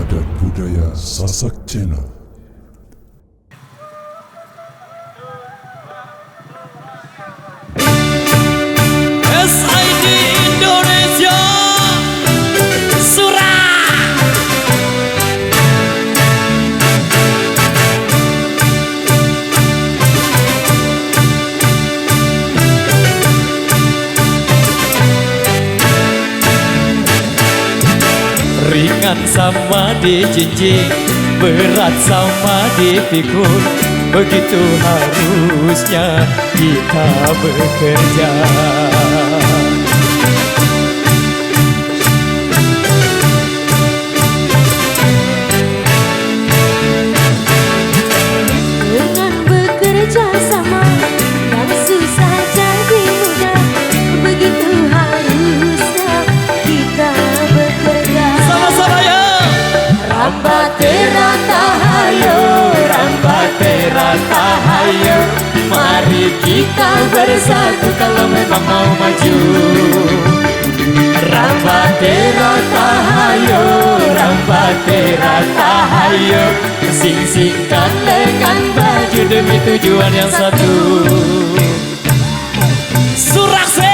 dan budaya Sasak Channel. SID Indonesia Surah. Ringan sama dijinjing, berat sama dipikul, begitu harusnya kita bekerja. Dengan bekerja sama, yang susah jadi mudah, begitu harusnya kita bekerja. Sama-sama ya. Rambatera tahayo, Rambatera tahayo, mari kita bersatu kalau memang mau maju. Rambatera tahayo, Rambatera tahayo, sing-singkan lengan baju demi tujuan yang satu. Surakse.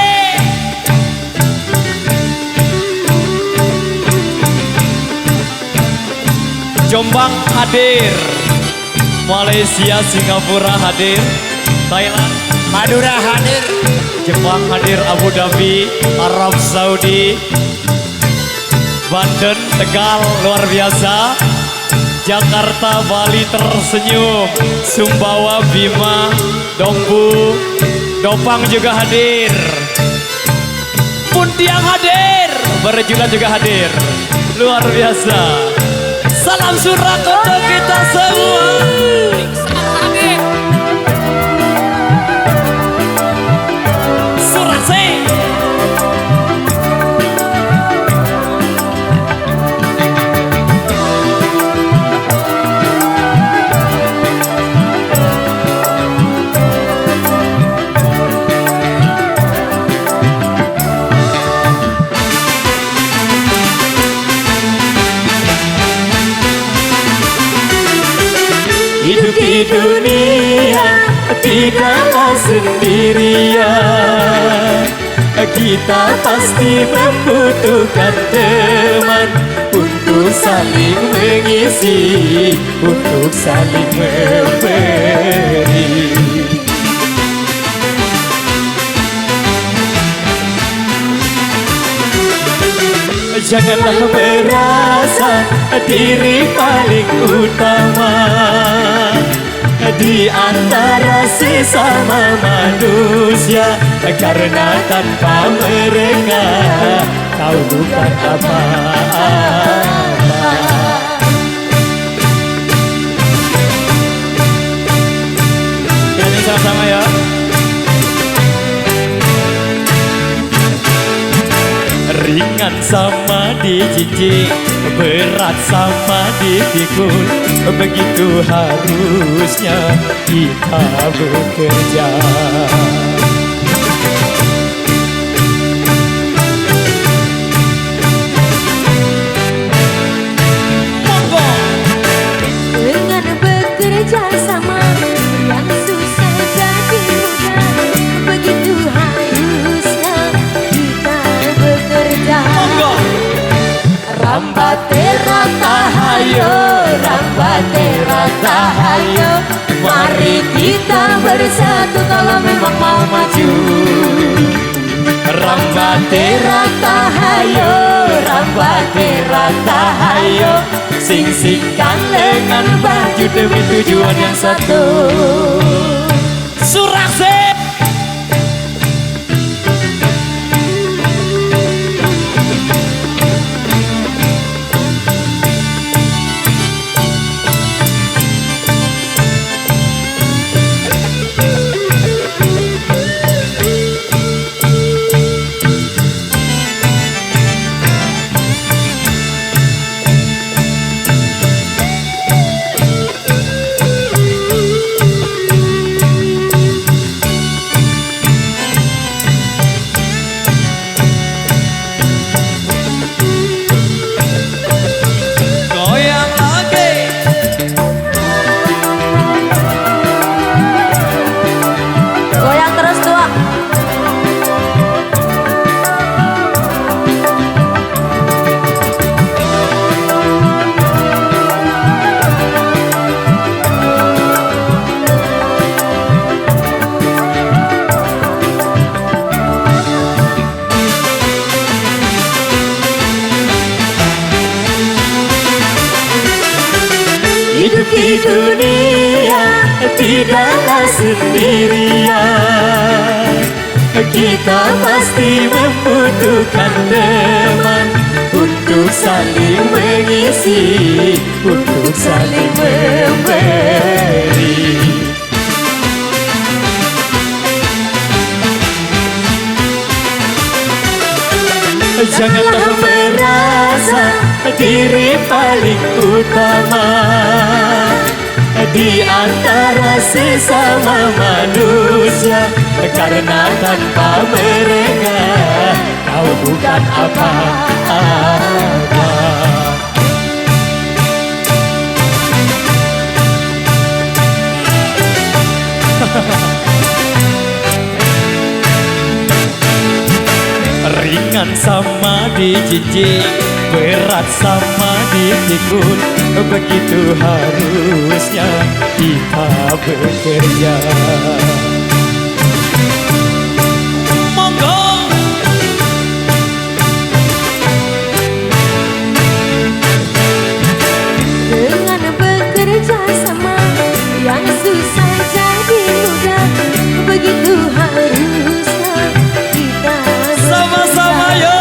Jombang hadir, Malaysia, Singapura hadir, Thailand, Madura hadir, Jepang hadir, Abu Dhabi, Arab Saudi, Banten, Tegal luar biasa, Jakarta, Bali tersenyum, Sumbawa, Bima, Dombu, Dopang juga hadir, Puntiang hadir, Berjulan juga hadir, luar biasa. Salam surak untuk kita semua. Surak sih. Hidup di dunia tidaklah sendirian, kita pasti membutuhkan teman untuk saling mengisi, untuk saling memberi. Janganlah merasa diri paling utama di antara sesama manusia, karena tanpa mereka kau bukan apa-apa. Ini sama-sama ya. Ringan sama dijinjing, berat sama dipikul, begitu harusnya kita bekerja. Monggo. dengan bekerja sama, yang susah jadi mudah, begitu harusnya kita bekerja. Monggo. Rambatera tahayo, Rambatera tahayo, Mari kita bersatu kalau memang mau maju. Rambatera tahayo, Rambatera tahayo, sing-singkan lengan baju demi tujuan yang satu. Surakse. Hidup di dunia tidaklah sendirian. Kita pasti membutuhkan teman untuk saling mengisi, untuk saling memberi. Janganlah merasa diri paling utama di antara sesama manusia, karena tanpa mereka kau bukan apa-apa. Ringan sama dijinjing, berat sama dipikul, begitu harusnya kita bekerja. Monggo. Dengan bekerja sama yang susah jadi mudah, begitu harusnya kita Sama-sama yo.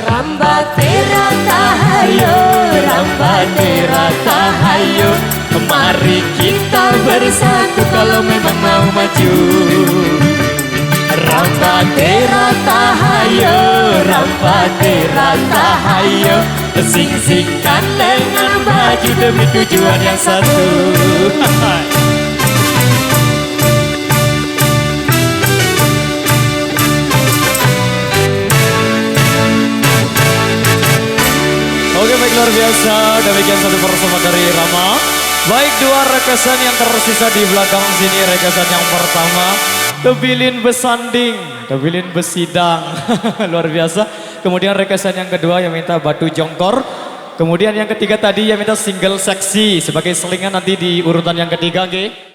Rambate ratahayo, Rambate ratahayo, mari kita bersatu kalau memang mau maju. Rambate ratahayo, Rambate ratahayo, sing-singkan dengan baju demi tujuan yang satu. Oke, baik, luar biasa. Demikian satu persama dari Rama. Baik, dua rekesan yang tersisa di belakang sini. Rekesan yang pertama, Tebilin Besanding, Tebilin Besidang. Luar biasa. Kemudian rekesan yang kedua yang minta Batu Jongkor. Kemudian yang ketiga tadi yang minta single seksi sebagai selingan nanti di urutan yang ketiga, oke?